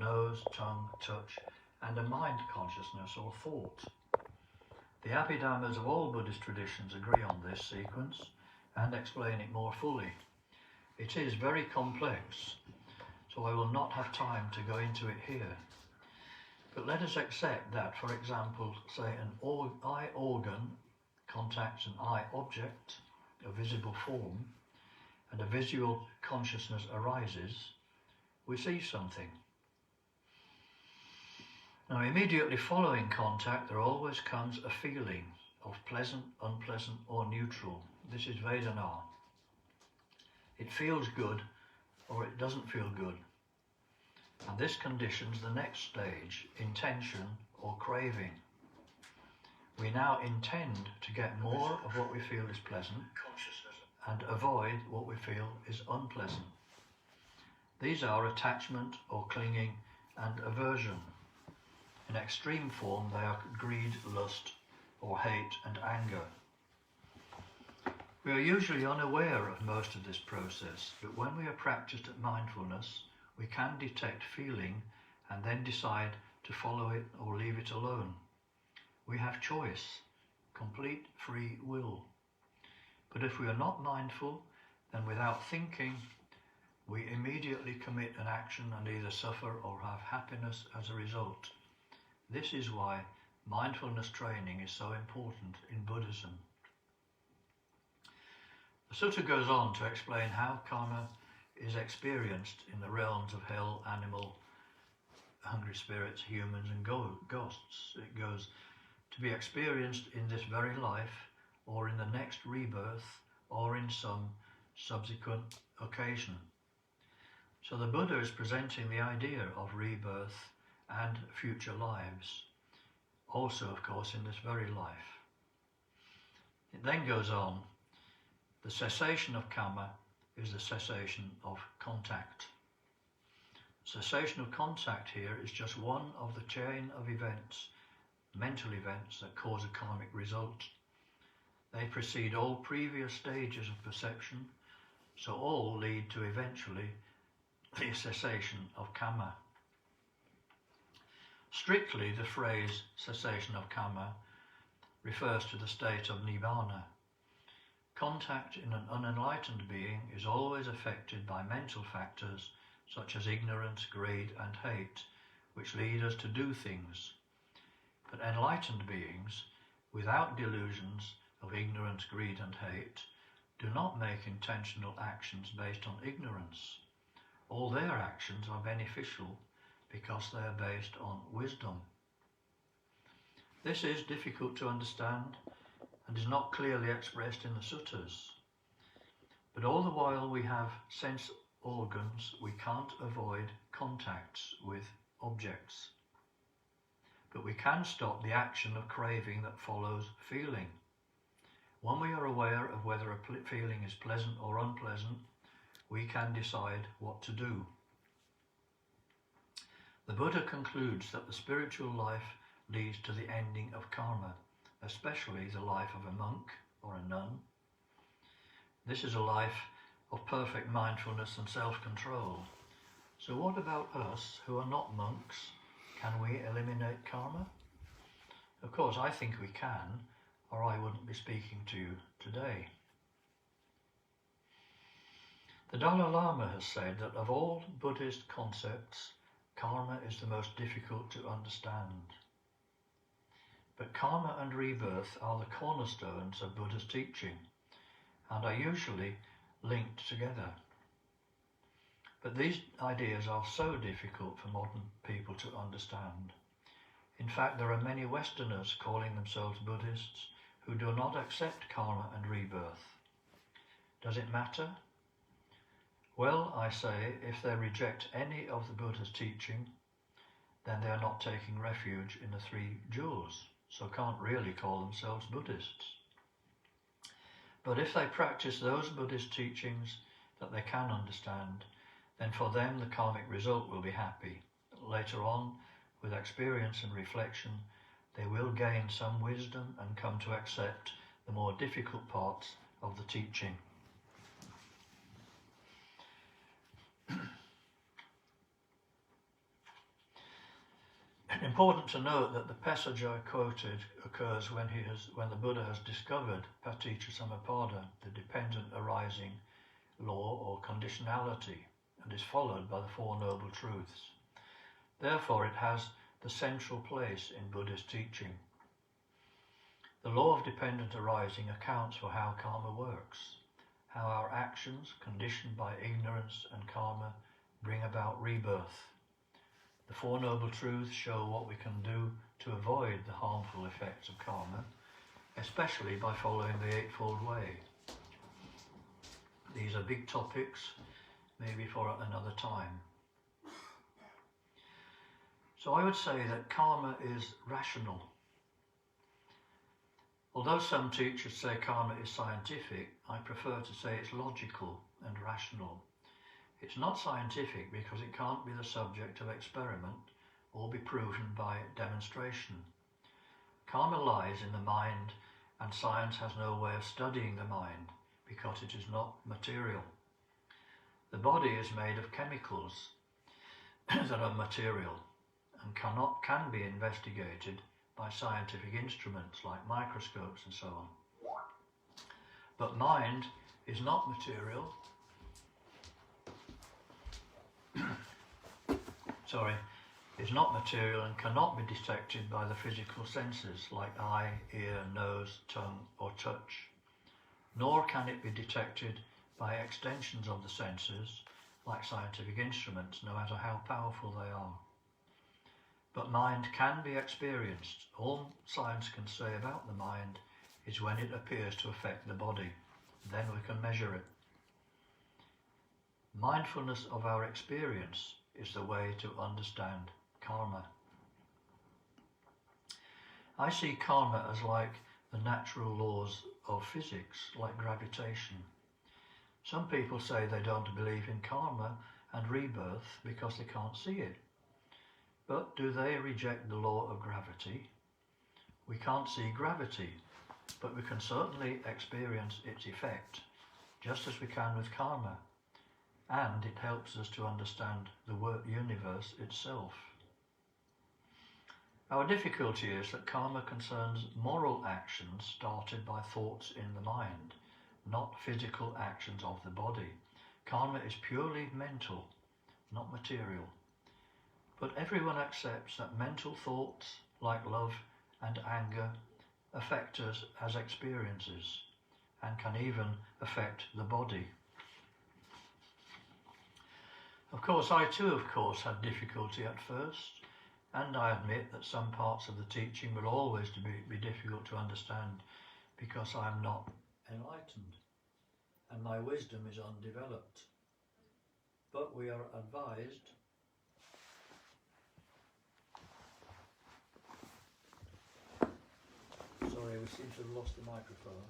nose, tongue, touch, and a mind consciousness or thought. The Abhidhammas of all Buddhist traditions agree on this sequence and explain it more fully. It is very complex, so I will not have time to go into it here. But let us accept that, for example, say an eye organ contacts an eye object, a visible form, and a visual consciousness arises, we see something. Now, immediately following contact, there always comes a feeling of pleasant, unpleasant, or neutral. This is Vedana. It feels good, or it doesn't feel good. And this conditions the next stage, intention or craving. We now intend to get more of what we feel is pleasant and avoid what we feel is unpleasant. These are attachment or clinging and aversion. In extreme form, they are greed, lust, or hate and anger. We are usually unaware of most of this process, but when we are practiced at mindfulness, we can detect feeling and then decide to follow it or leave it alone. We have choice, complete free will. But if we are not mindful, then without thinking, we immediately commit an action and either suffer or have happiness as a result. This is why mindfulness training is so important in Buddhism. The sutta goes on to explain how karma is experienced in the realms of hell, animal, hungry spirits, humans and ghosts. It goes to be experienced in this very life or in the next rebirth or in some subsequent occasion. So the Buddha is presenting the idea of rebirth and future lives, also of course in this very life. It then goes on, the cessation of karma is the cessation of contact. Cessation of contact here is just one of the chain of events, mental events that cause a karmic result. They precede all previous stages of perception, so all lead to eventually the cessation of karma. Strictly, the phrase cessation of karma refers to the state of nibbana. Contact in an unenlightened being is always affected by mental factors such as ignorance, greed and hate, which lead us to do things. But enlightened beings, without delusions of ignorance, greed and hate, do not make intentional actions based on ignorance. All their actions are beneficial because they are based on wisdom. This is difficult to understand and is not clearly expressed in the suttas. But all the while we have sense organs, we can't avoid contacts with objects. But we can stop the action of craving that follows feeling. When we are aware of whether a feeling is pleasant or unpleasant, we can decide what to do. The Buddha concludes that the spiritual life leads to the ending of karma, especially the life of a monk or a nun. This is a life of perfect mindfulness and self-control. So what about us who are not monks? Can we eliminate karma? Of course, I think we can, or I wouldn't be speaking to you today. The Dalai Lama has said that of all Buddhist concepts, karma is the most difficult to understand. But karma and rebirth are the cornerstones of Buddha's teaching and are usually linked together. But these ideas are so difficult for modern people to understand. In fact, there are many Westerners calling themselves Buddhists who do not accept karma and rebirth. Does it matter? Well, I say, if they reject any of the Buddha's teaching, then they are not taking refuge in the three jewels, so can't really call themselves Buddhists. But if they practice those Buddhist teachings that they can understand, then for them the karmic result will be happy. Later on, with experience and reflection, they will gain some wisdom and come to accept the more difficult parts of the teaching. Important to note that the passage I quoted occurs when the Buddha has discovered paticca samuppada, the dependent arising law or conditionality, and is followed by the Four Noble Truths. Therefore, it has the central place in Buddhist teaching. The law of dependent arising accounts for how karma works, how our actions, conditioned by ignorance and karma, bring about rebirth. The Four Noble Truths show what we can do to avoid the harmful effects of karma, especially by following the Eightfold Way. These are big topics, maybe for another time. So I would say that karma is rational. Although some teachers say karma is scientific, I prefer to say it's logical and rational. It's not scientific because it can't be the subject of experiment or be proven by demonstration. Karma lies in the mind, and science has no way of studying the mind because it is not material. The body is made of chemicals that are material and can be investigated by scientific instruments like microscopes and so on. But mind is not material. Is not material and cannot be detected by the physical senses like eye, ear, nose, tongue or touch. Nor can it be detected by extensions of the senses like scientific instruments, no matter how powerful they are. But mind can be experienced. All science can say about the mind is when it appears to affect the body. Then we can measure it. Mindfulness of our experience is the way to understand karma. I see karma as like the natural laws of physics, like gravitation. Some people say they don't believe in karma and rebirth because they can't see it. But do they reject the law of gravity? We can't see gravity, but we can certainly experience its effect, just as we can with karma. And it helps us to understand the universe itself. Our difficulty is that karma concerns moral actions started by thoughts in the mind, not physical actions of the body. Karma is purely mental, not material. But everyone accepts that mental thoughts, like love and anger, affect us as experiences and can even affect the body. Of course, I too, had difficulty at first, and I admit that some parts of the teaching will always be difficult to understand because I am not enlightened and my wisdom is undeveloped. But we are advised Sorry, we seem to have lost the microphone.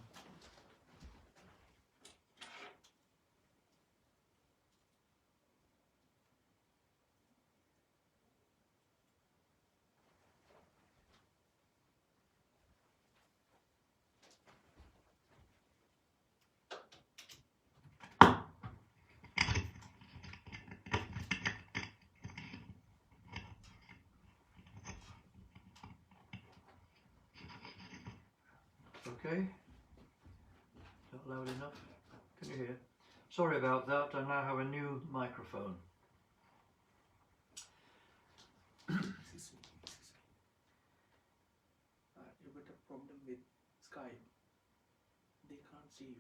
Okay, not loud enough. Can you hear? Sorry about that, I now have a new microphone. You got a problem with Skype. They can't see you.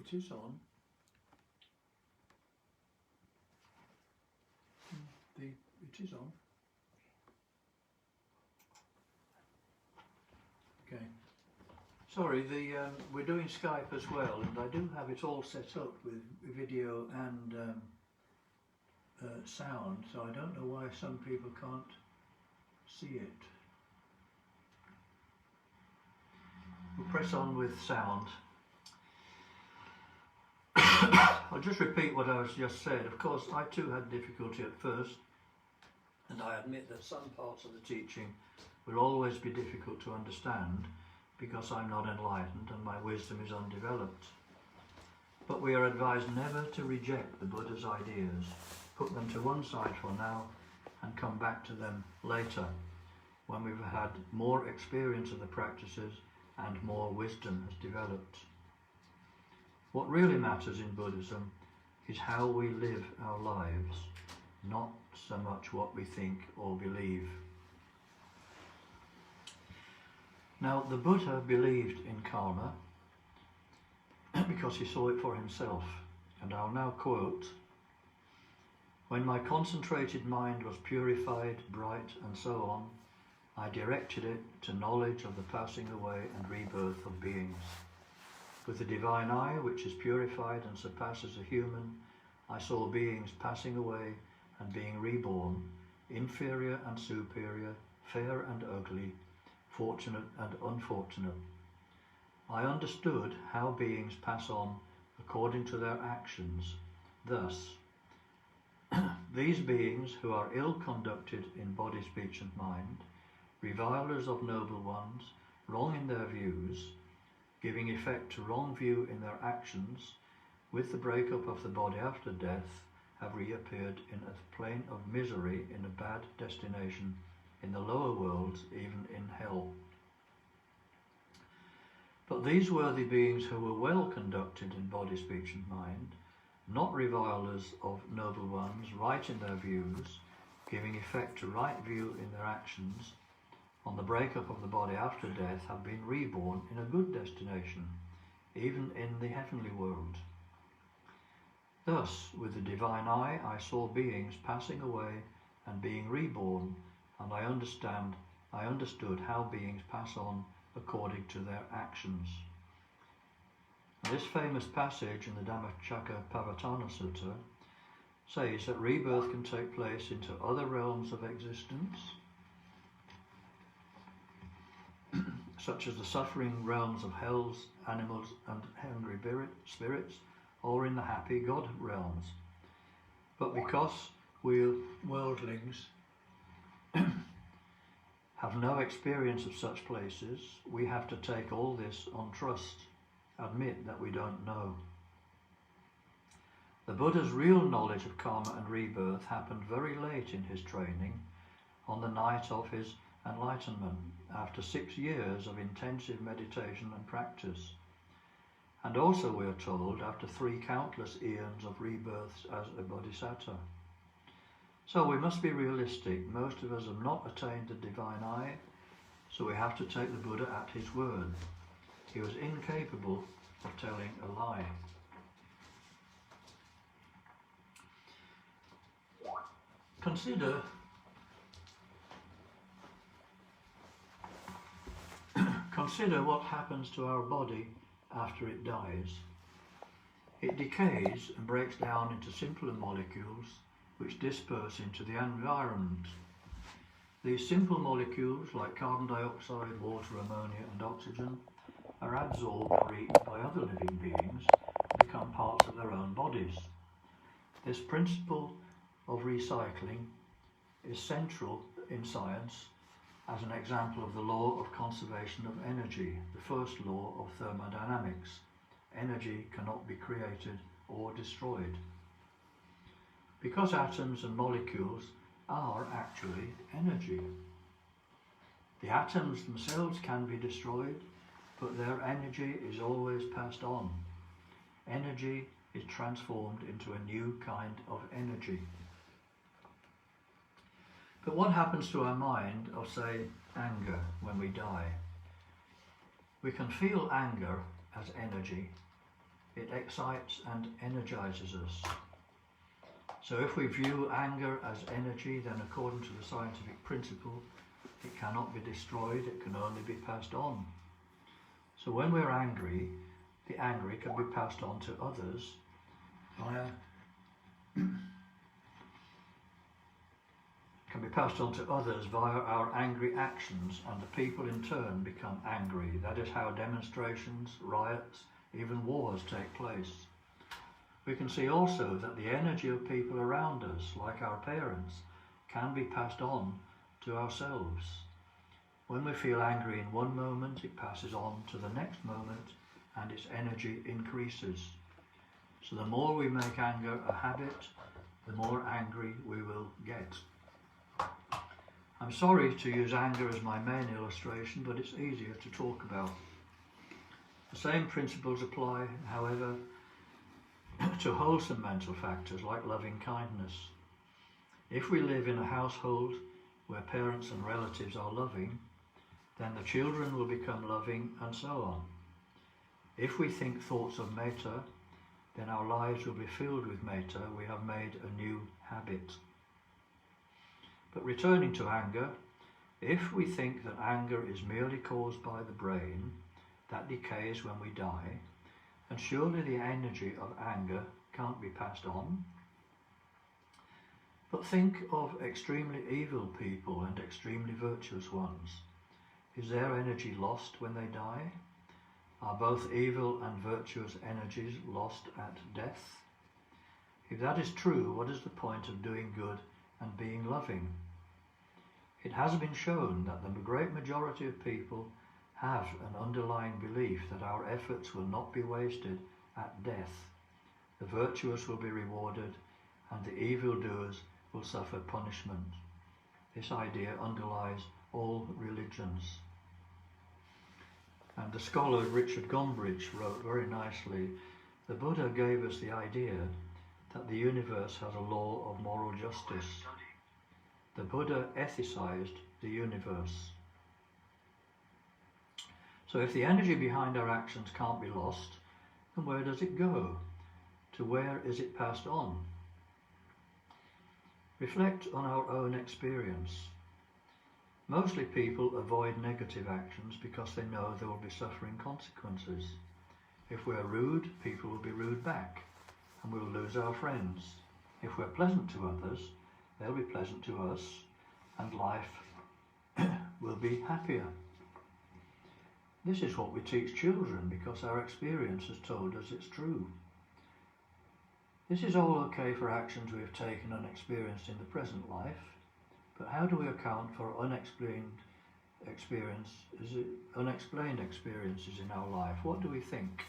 It is on. It is on. Okay. Sorry, we're doing Skype as well, and I do have it all set up with video and sound, so I don't know why some people can't see it. We'll press on with sound. I'll just repeat what I was just said. Of course, I too had difficulty at first, and I admit that some parts of the teaching will always be difficult to understand because I'm not enlightened and my wisdom is undeveloped. But we are advised never to reject the Buddha's ideas, put them to one side for now and come back to them later when we've had more experience of the practices and more wisdom has developed. What really matters in Buddhism is how we live our lives, not so much what we think or believe. Now, the Buddha believed in karma because he saw it for himself, and I'll now quote, "When my concentrated mind was purified, bright, and so on, I directed it to knowledge of the passing away and rebirth of beings. With the divine eye, which is purified and surpasses a human, I saw beings passing away and being reborn, inferior and superior, fair and ugly, fortunate and unfortunate. I understood how beings pass on according to their actions. Thus, these beings who are ill-conducted in body, speech and mind, revilers of noble ones, wrong in their views, giving effect to wrong view in their actions, with the breakup of the body after death, have reappeared in a plane of misery in a bad destination, in the lower worlds, even in hell. But these worthy beings who were well conducted in body, speech and mind, not revilers of noble ones, right in their views, giving effect to right view in their actions, on the breakup of the body after death, have been reborn in a good destination, even in the heavenly world. Thus, with the divine eye, I saw beings passing away and being reborn, and I understood how beings pass on according to their actions." This famous passage in the Dhammacakkappavattana Sutta says that rebirth can take place into other realms of existence, such as the suffering realms of hells, animals and hungry spirits, or in the happy God realms. But because we worldlings have no experience of such places, we have to take all this on trust, admit that we don't know. The Buddha's real knowledge of karma and rebirth happened very late in his training, on the night of his enlightenment, after 6 years of intensive meditation and practice, and also, we are told, after 3 countless eons of rebirths as a bodhisattva. So we must be realistic. Most of us have not attained the divine eye, so we have to take the Buddha at his word. He was incapable of telling a lie. Consider what happens to our body after it dies. It decays and breaks down into simpler molecules which disperse into the environment. These simple molecules, like carbon dioxide, water, ammonia and oxygen, are absorbed or eaten by other living beings and become parts of their own bodies. This principle of recycling is central in science as an example of the law of conservation of energy, the first law of thermodynamics. Energy cannot be created or destroyed. Because atoms and molecules are actually energy. The atoms themselves can be destroyed, but their energy is always passed on. Energy is transformed into a new kind of energy. But what happens to our mind of, say, anger when we die? We can feel anger as energy. It excites and energizes us. So if we view anger as energy, then according to the scientific principle, it cannot be destroyed, it can only be passed on. So when we're angry, the angry can be passed on to others via our angry actions, and the people in turn become angry. That is how demonstrations, riots, even wars take place. We can see also that the energy of people around us, like our parents, can be passed on to ourselves. When we feel angry in one moment, it passes on to the next moment and its energy increases. So the more we make anger a habit, the more angry we will get. I'm sorry to use anger as my main illustration, but it's easier to talk about. The same principles apply, however, to wholesome mental factors like loving kindness. If we live in a household where parents and relatives are loving, then the children will become loving, and so on. If we think thoughts of metta, then our lives will be filled with metta. We have made a new habit. But returning to anger, if we think that anger is merely caused by the brain, that decays when we die, and surely the energy of anger can't be passed on. But think of extremely evil people and extremely virtuous ones. Is their energy lost when they die? Are both evil and virtuous energies lost at death? If that is true, what is the point of doing good and being loving? It has been shown that the great majority of people have an underlying belief that our efforts will not be wasted at death. The virtuous will be rewarded and the evildoers will suffer punishment. This idea underlies all religions. And the scholar Richard Gombrich wrote very nicely, the Buddha gave us the idea that the universe has a law of moral justice. The Buddha ethicized the universe. So if the energy behind our actions can't be lost, then where does it go? To where is it passed on? Reflect on our own experience. Mostly people avoid negative actions because they know they will be suffering consequences. If we're rude, people will be rude back, and we'll lose our friends. If we're pleasant to others, they'll be pleasant to us, and life will be happier. This is what we teach children because our experience has told us it's true. This is all okay for actions we have taken and experienced in the present life, but how do we account for unexplained experiences in our life? What do we think?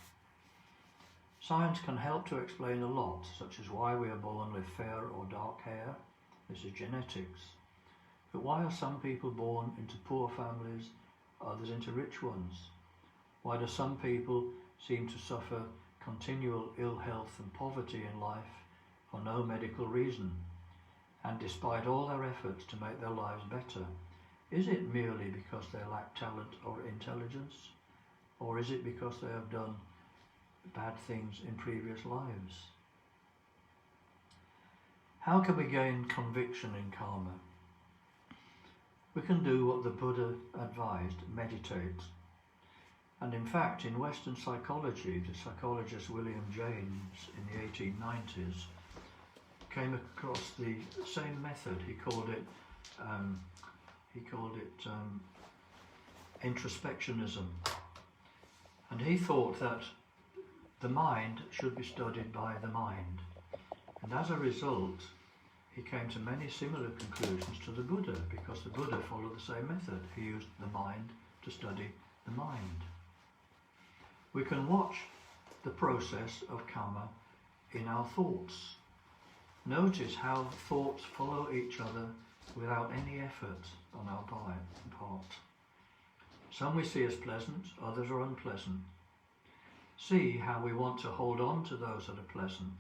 Science can help to explain a lot, such as why we are born with fair or dark hair. This is genetics. But why are some people born into poor families, others into rich ones? Why do some people seem to suffer continual ill health and poverty in life for no medical reason? And despite all their efforts to make their lives better, is it merely because they lack talent or intelligence? Or is it because they have done bad things in previous lives? How can we gain conviction in karma? We can do what the Buddha advised, meditate. And in fact, in Western psychology, the psychologist William James in the 1890s came across the same method. He called it introspectionism. And he thought that the mind should be studied by the mind. And as a result, he came to many similar conclusions to the Buddha, because the Buddha followed the same method. He used the mind to study the mind. We can watch the process of karma in our thoughts. Notice how thoughts follow each other without any effort on our part. Some we see as pleasant, others are unpleasant. See how we want to hold on to those that are pleasant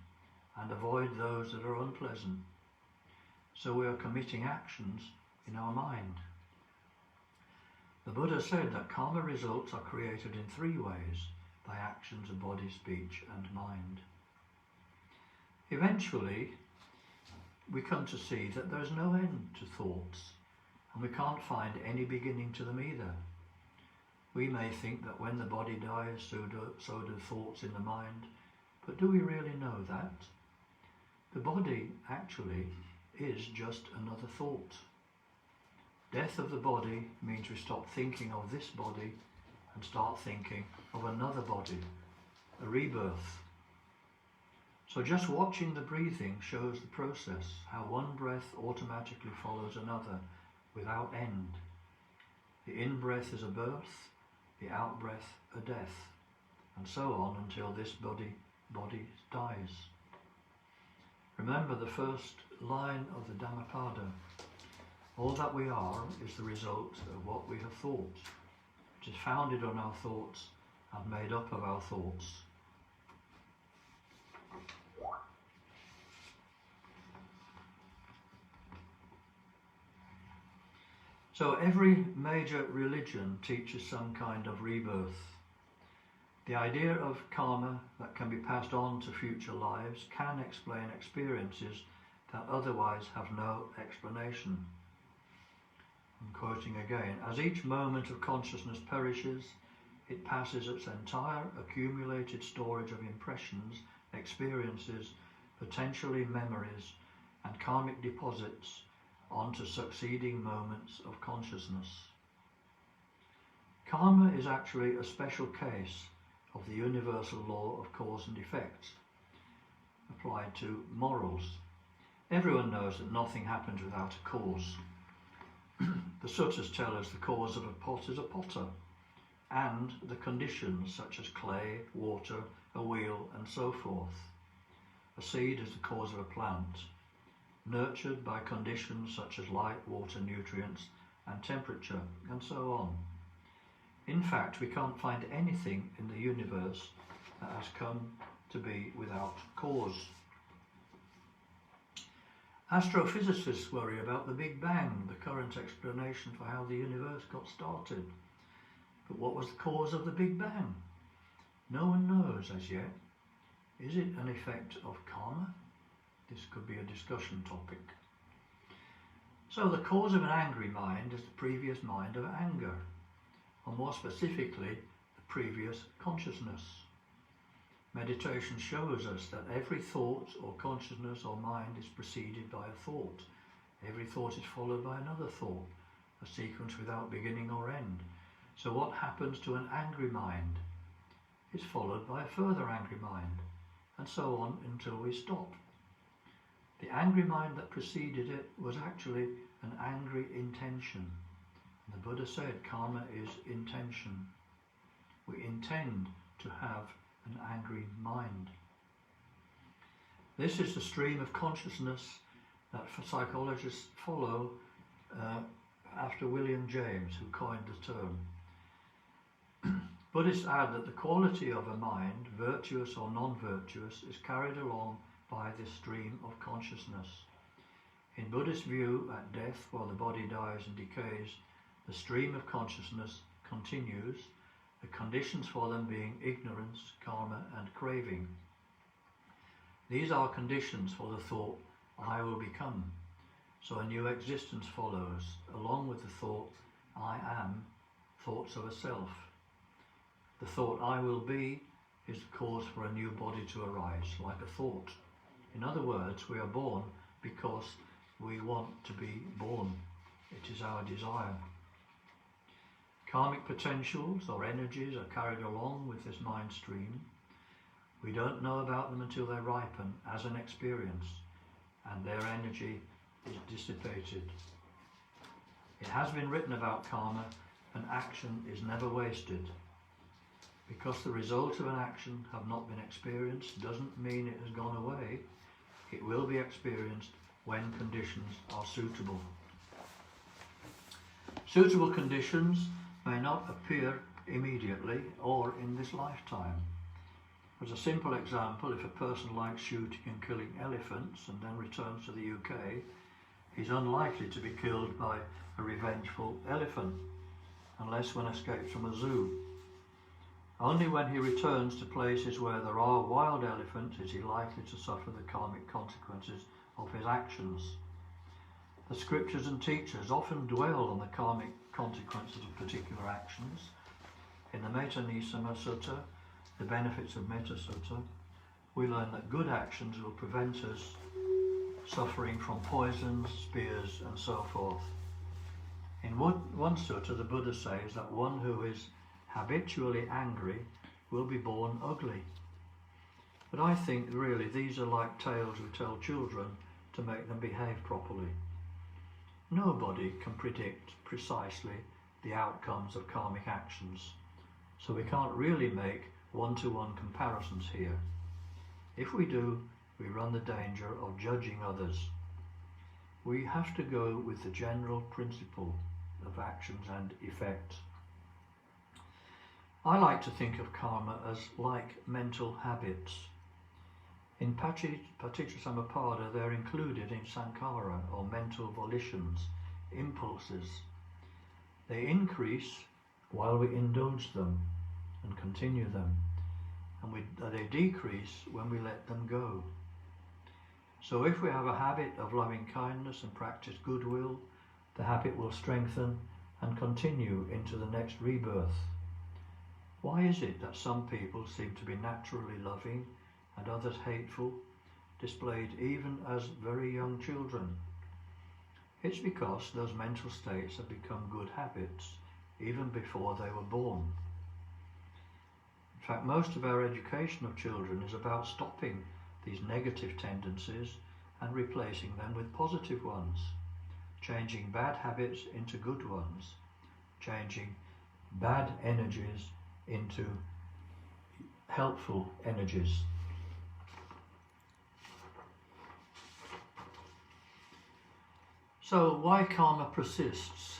and avoid those that are unpleasant. So we are committing actions in our mind. The Buddha said that karma results are created in three ways: by actions of body, speech and mind. Eventually, we come to see that there is no end to thoughts, and we can't find any beginning to them either. We may think that when the body dies, so do thoughts in the mind, but do we really know that? The body actually is just another thought. Death of the body means we stop thinking of this body and start thinking of another body, a rebirth. So just watching the breathing shows the process, how one breath automatically follows another without end. The in-breath is a birth, the out-breath a death, and so on until this body dies. Remember the first line of the Dhammapada. All that we are is the result of what we have thought. It is founded on our thoughts and made up of our thoughts. So every major religion teaches some kind of rebirth. The idea of karma that can be passed on to future lives can explain experiences that otherwise have no explanation. I'm quoting again, as each moment of consciousness perishes, it passes its entire accumulated storage of impressions, experiences, potentially memories, and karmic deposits onto succeeding moments of consciousness. Karma is actually a special case of the universal law of cause and effect applied to morals. Everyone knows that nothing happens without a cause. The suttas tell us the cause of a pot is a potter, and the conditions such as clay, water, a wheel, and so forth. A seed is the cause of a plant, nurtured by conditions such as light, water, nutrients, and temperature, and so on. In fact, we can't find anything in the universe that has come to be without cause. Astrophysicists worry about the Big Bang, the current explanation for how the universe got started. But what was the cause of the Big Bang? No one knows as yet. Is it an effect of karma? This could be a discussion topic. So the cause of an angry mind is the previous mind of anger, or more specifically, the previous consciousness. Meditation shows us that every thought or consciousness or mind is preceded by a thought. Every thought is followed by another thought, a sequence without beginning or end. So what happens to an angry mind is followed by a further angry mind, and so on until we stop. The angry mind that preceded it was actually an angry intention. The Buddha said karma is intention. We intend to have an angry mind. This is the stream of consciousness that psychologists follow after William James, who coined the term. Buddhists add that the quality of a mind, virtuous or non-virtuous, is carried along by this stream of consciousness. In Buddhist view, at death, while the body dies and decays, the stream of consciousness continues, the conditions for them being ignorance, karma, and craving. These are conditions for the thought, I will become. So a new existence follows, along with the thought, I am, thoughts of a self. The thought, I will be, is the cause for a new body to arise, like a thought. In other words, we are born because we want to be born. It is our desire. Karmic potentials or energies are carried along with this mind stream. We don't know about them until they ripen as an experience, and their energy is dissipated. It has been written about karma, an action is never wasted. Because the results of an action have not been experienced doesn't mean it has gone away. It will be experienced when conditions are suitable. Suitable conditions may not appear immediately or in this lifetime. As a simple example, if a person likes shooting and killing elephants and then returns to the UK, he's unlikely to be killed by a revengeful elephant, unless one escapes from a zoo. Only when he returns to places where there are wild elephants is he likely to suffer the karmic consequences of his actions. The scriptures and teachers often dwell on the karmic consequences of particular actions. In the Metta Nisama Sutta, the benefits of Metta Sutta, we learn that good actions will prevent us suffering from poisons, spears, and so forth. In one sutta, the Buddha says that one who is habitually angry will be born ugly. But I think really these are like tales we tell children to make them behave properly. Nobody can predict precisely the outcomes of karmic actions, so we can't really make one-to-one comparisons here. If we do, we run the danger of judging others. We have to go with the general principle of actions and effects. I like to think of karma as like mental habits. In Paticcasamuppada, they're included in sankhara, or mental volitions, impulses. They increase while we indulge them and continue them, and they decrease when we let them go. So if we have a habit of loving kindness and practice goodwill, the habit will strengthen and continue into the next rebirth. Why is it that some people seem to be naturally loving and others hateful, displayed even as very young children? It's because those mental states have become good habits even before they were born. In fact, most of our education of children is about stopping these negative tendencies and replacing them with positive ones, changing bad habits into good ones, changing bad energies into helpful energies. So why karma persists?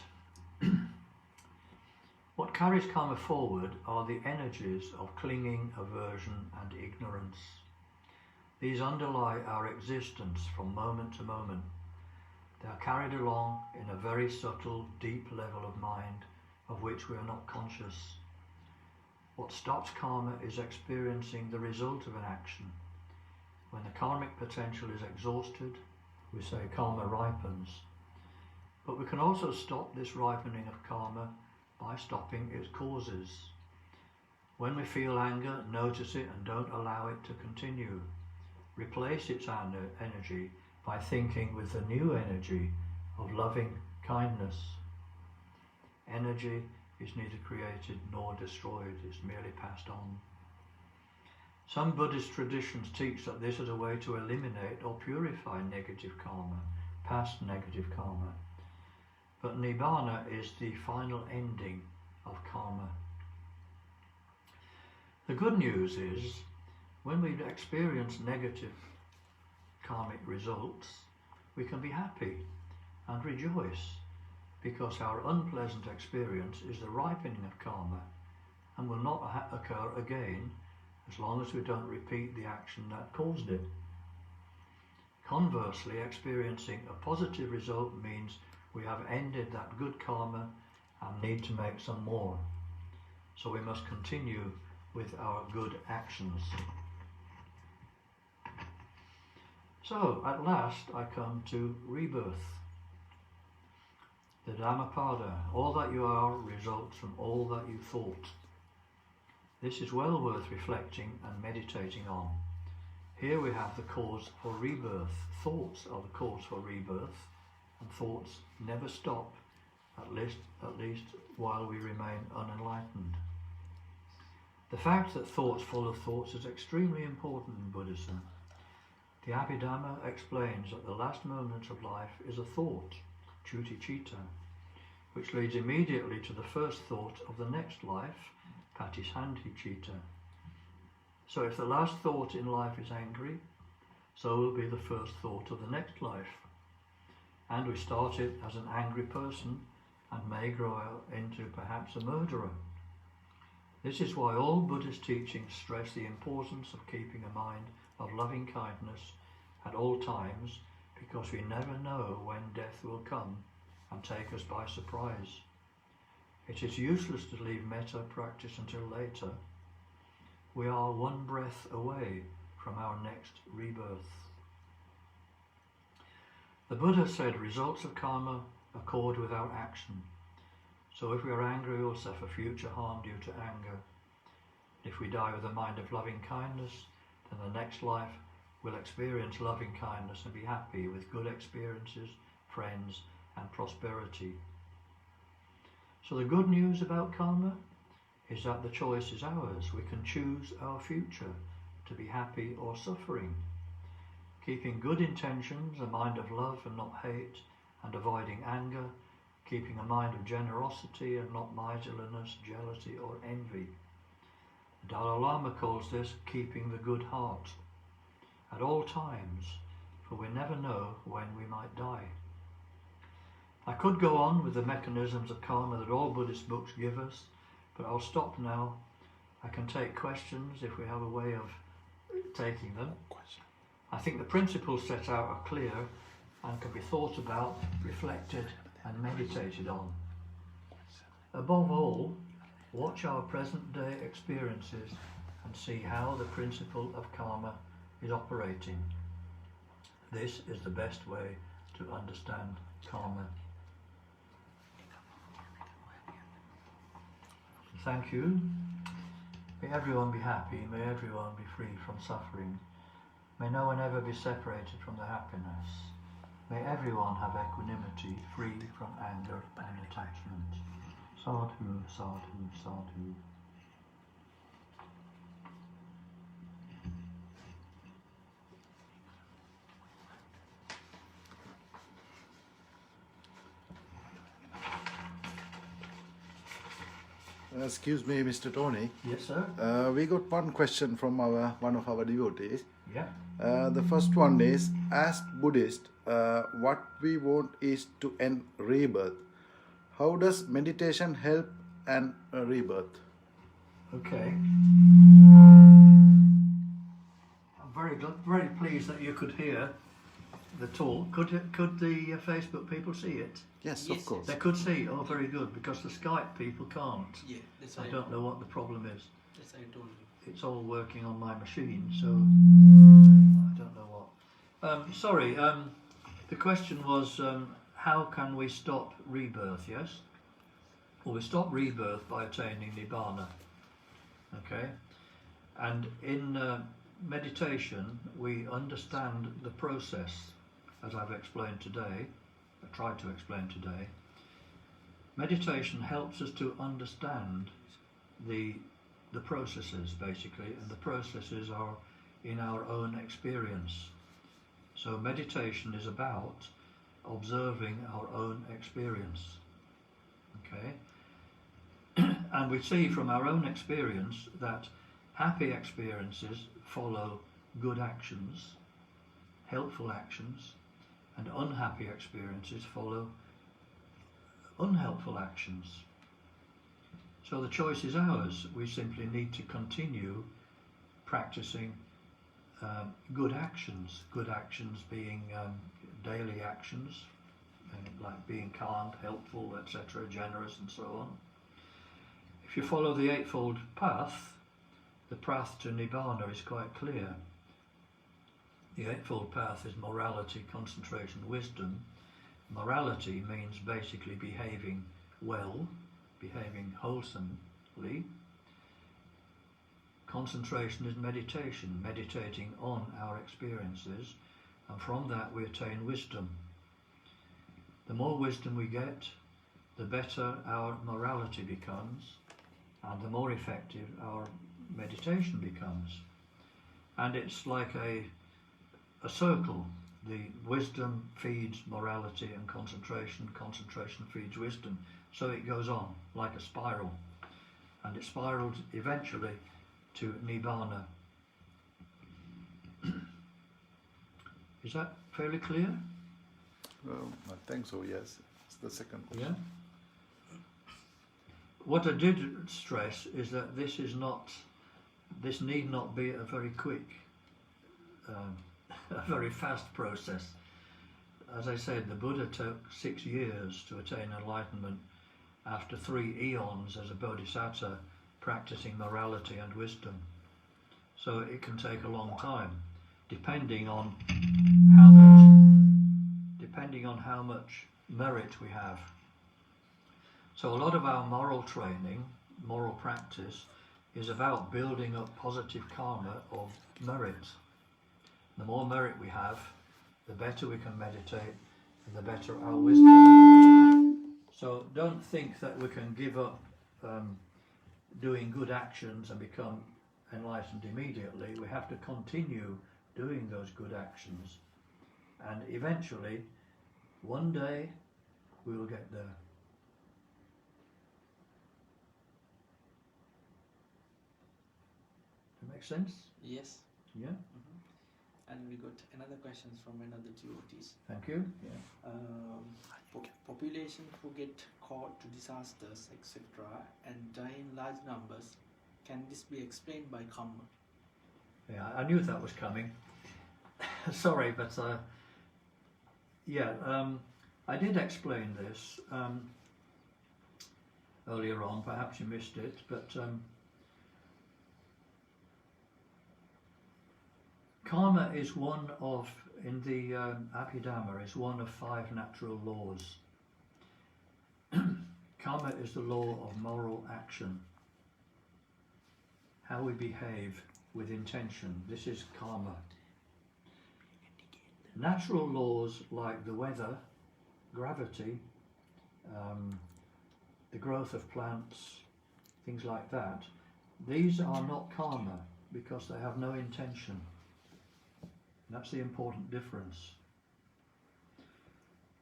What carries karma forward are the energies of clinging, aversion and ignorance. These underlie our existence from moment to moment. They are carried along in a very subtle, deep level of mind of which we are not conscious. What stops karma is experiencing the result of an action. When the karmic potential is exhausted, we say karma ripens. But we can also stop this ripening of karma by stopping its causes. When we feel anger, notice it and don't allow it to continue. Replace its energy by thinking with the new energy of loving kindness. Energy is neither created nor destroyed, it's merely passed on. Some Buddhist traditions teach that this is a way to eliminate or purify negative karma, past negative karma. But Nibbana is the final ending of karma. The good news is, when we experience negative karmic results, we can be happy and rejoice, because our unpleasant experience is the ripening of karma and will not occur again as long as we don't repeat the action that caused it. Conversely, experiencing a positive result means we have ended that good karma and need to make some more. So we must continue with our good actions. So, at last I come to rebirth. The Dhammapada, all that you are results from all that you thought. This is well worth reflecting and meditating on. Here we have the cause for rebirth. Thoughts are the cause for rebirth, and thoughts never stop, at least while we remain unenlightened. The fact that thoughts follow thoughts is extremely important in Buddhism. The Abhidhamma explains that the last moment of life is a thought, Chuticita, which leads immediately to the first thought of the next life, Patisandhicita. So if the last thought in life is angry, so will be the first thought of the next life. And we started as an angry person and may grow out into perhaps a murderer. This is why all Buddhist teachings stress the importance of keeping a mind of loving kindness at all times, because we never know when death will come and take us by surprise. It is useless to leave metta practice until later. We are one breath away from our next rebirth. The Buddha said results of karma accord with our action. So if we are angry, we will suffer future harm due to anger. If we die with a mind of loving kindness, then the next life will experience loving kindness and be happy with good experiences, friends and prosperity. So the good news about karma is that the choice is ours. We can choose our future to be happy or suffering. Keeping good intentions, a mind of love and not hate, and avoiding anger, keeping a mind of generosity and not miserliness, jealousy or envy. The Dalai Lama calls this keeping the good heart at all times, for we never know when we might die. I could go on with the mechanisms of karma that all Buddhist books give us, but I'll stop now. I can take questions if we have a way of taking them. I think the principles set out are clear and can be thought about, reflected and meditated on. Above all, watch our present day experiences and see how the principle of karma is operating. This is the best way to understand karma. Thank you. May everyone be happy, may everyone be free from suffering. May no one ever be separated from the happiness. May everyone have equanimity, free from anger and attachment. Sadhu, sadhu, sadhu. Excuse me, Mr. Tony. Yes, sir? We got one question from one of our devotees. Yeah. The first one is, as Buddhist, what we want is to end rebirth. How does meditation help and rebirth? Okay. I'm very pleased that you could hear the talk. Could the Facebook people see it? Yes, Yes. of course. They could see. Oh, very good. Because the Skype people can't. Yeah, that's I why don't know what the problem is. That's I told you. It's all working on my machine, so I don't know what. Sorry. The question was, how can we stop rebirth? Yes. Well, we stop rebirth by attaining nibbana. Okay. And in meditation, we understand the process, as I've explained today. I tried to explain today. Meditation helps us to understand the processes, basically, and the processes are in our own experience. So meditation is about observing our own experience. Okay? And we see from our own experience that happy experiences follow good actions, helpful actions, and unhappy experiences follow unhelpful actions. So the choice is ours. We simply need to continue practicing good actions being daily actions, like being kind, helpful, etc., generous and so on. If you follow the Eightfold Path, the path to Nibbana is quite clear. The Eightfold Path is morality, concentration, wisdom. Morality means basically behaving well, behaving wholesomely. Concentration is meditation, meditating on our experiences, and from that we attain wisdom. The more wisdom we get, the better our morality becomes, and the more effective our meditation becomes. And it's like a circle. The wisdom feeds morality and concentration feeds wisdom. So it goes on like a spiral, and it spirals eventually to Nibbana. Is that fairly clear? I think so, yes. It's the second question. Yeah. What I did stress is that this need not be a very quick, a very fast process. As I said, the Buddha took 6 years to attain enlightenment after 3 eons as a bodhisattva practicing morality and wisdom. So it can take a long time, depending on how much merit we have. So a lot of our moral training, moral practice, is about building up positive karma of merit. The more merit we have, the better we can meditate, and the better our wisdom. So don't think that we can give up doing good actions and become enlightened immediately. We have to continue doing those good actions, and eventually, one day, we will get there. makes sense? Yes. Yeah. And we got another questions from another devotees. Thank you. Yeah. Population who get caught to disasters, etc., and die in large numbers, can this be explained by karma? Yeah, I knew that was coming. Sorry, but I did explain this earlier on. Perhaps you missed it, but karma is one of, in the Abhidhamma, is one of 5 natural laws. Karma is the law of moral action. How we behave with intention. This is karma. Natural laws like the weather, gravity, the growth of plants, things like that, these are not karma because they have no intention. That's the important difference.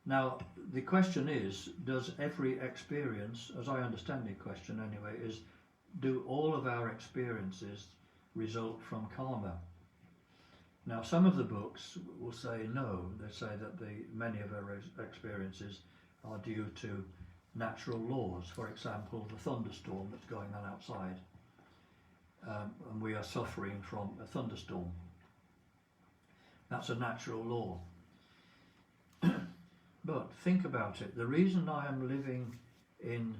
Now, the question is, does every experience, as I understand the question anyway, is do all of our experiences result from karma? Now, some of the books will say no. They say that many of our experiences are due to natural laws. For example, the thunderstorm that's going on outside, and we are suffering from a thunderstorm. That's a natural law. But think about it. The reason I am living in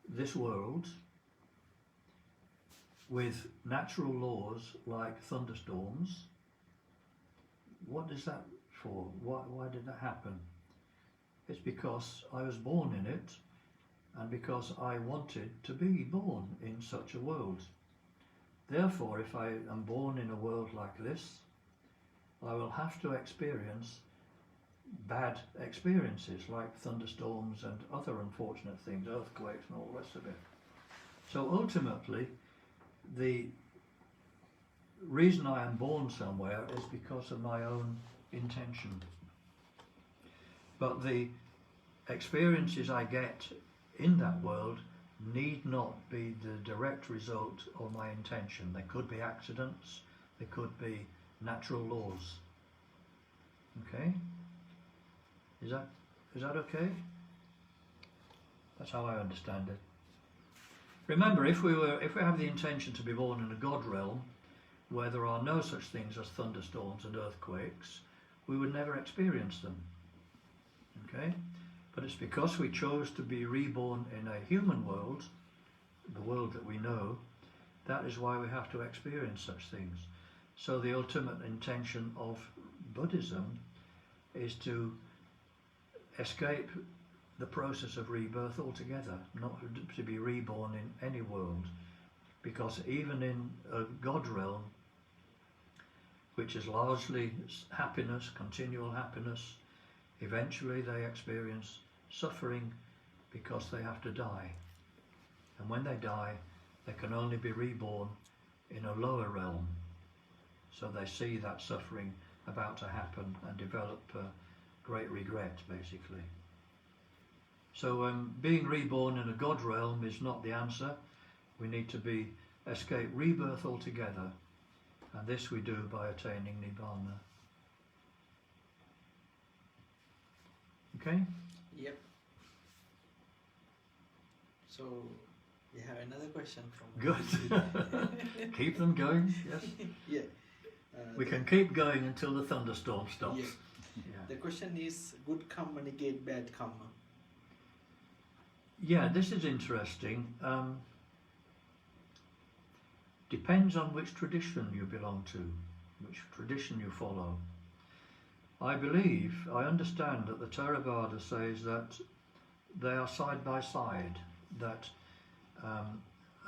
this world with natural laws like thunderstorms, what is that for? Why did that happen? It's because I was born in it, and because I wanted to be born in such a world. Therefore, if I am born in a world like this, I will have to experience bad experiences like thunderstorms and other unfortunate things, earthquakes and all the rest of it. So ultimately, the reason I am born somewhere is because of my own intention. But the experiences I get in that world need not be the direct result of my intention. They could be accidents, they could be natural laws. Okay? Is that okay? That's how I understand it. Remember, if we have the intention to be born in a God realm where there are no such things as thunderstorms and earthquakes, we would never experience them. Okay? But it's because we chose to be reborn in a human world, the world that we know, that is why we have to experience such things. So the ultimate intention of Buddhism is to escape the process of rebirth altogether, not to be reborn in any world, because even in a God realm, which is largely happiness, continual happiness, eventually they experience suffering because they have to die. And when they die, they can only be reborn in a lower realm. So they see that suffering about to happen and develop great regret, basically. So being reborn in a God realm is not the answer. We need to escape rebirth altogether, and this we do by attaining Nibbana. Okay? Yep. So we have another question from... Good. Keep them going, yes? Yeah. We can keep going until the thunderstorm stops. Yeah. Yeah. The question is, good karma negate bad karma? Yeah, this is interesting. Depends on which tradition you belong to, which tradition you follow. I understand that the Theravada says that they are side by side, that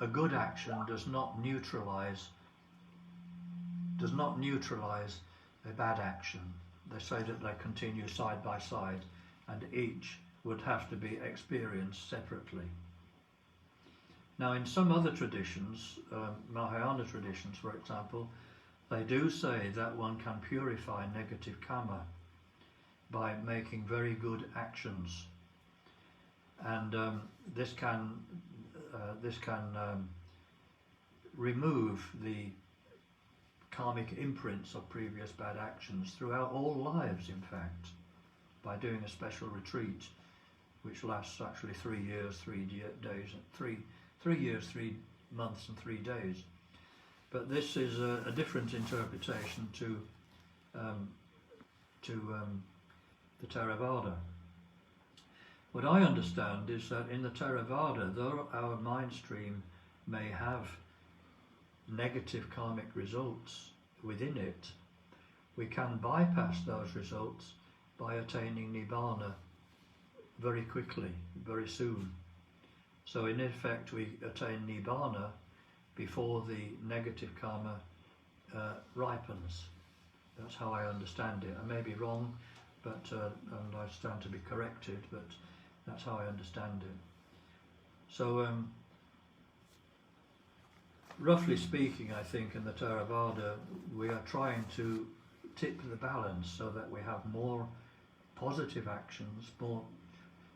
a good action does not neutralize a bad action. They say that they continue side by side, and each would have to be experienced separately. Now, in some other traditions, Mahayana traditions, for example, they do say that one can purify negative karma by making very good actions, and this can remove the karmic imprints of previous bad actions throughout all lives, in fact, by doing a special retreat which lasts actually 3 years, 3 years, 3 months and 3 days. But this is a different interpretation to the Theravada. What I understand is that in the Theravada, though our mind stream may have negative karmic results within it, we can bypass those results by attaining Nibbana very quickly, very soon. So in effect we attain Nibbana before the negative karma ripens. That's how I understand it. I may be wrong, but and I stand to be corrected, but that's how I understand it. So roughly speaking, I think in the Theravada we are trying to tip the balance so that we have more positive actions,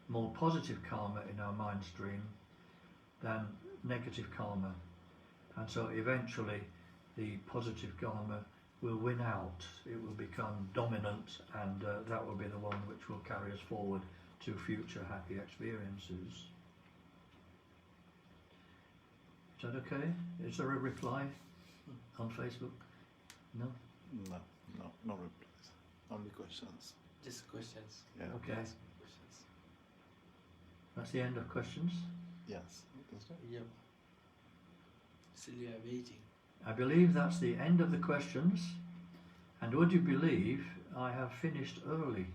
more positive karma in our mind stream than negative karma. And so eventually the positive karma will win out, it will become dominant, and that will be the one which will carry us forward to future happy experiences. Is that okay? Is there a reply on Facebook? No? No replies. Only questions. Just questions. Yeah. Okay. Ask questions. That's the end of questions. Yes. That's right. Yep. Still you are waiting. I believe that's the end of the questions, and would you believe I have finished early?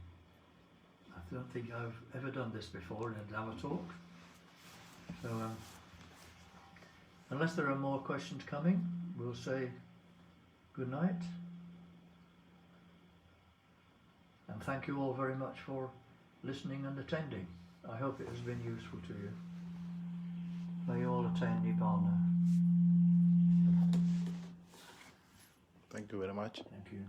I don't think I've ever done this before in a Dhamma talk. So unless there are more questions coming, we'll say good night. And thank you all very much for listening and attending. I hope it has been useful to you. May you all attain Nibbana. Thank you very much. Thank you.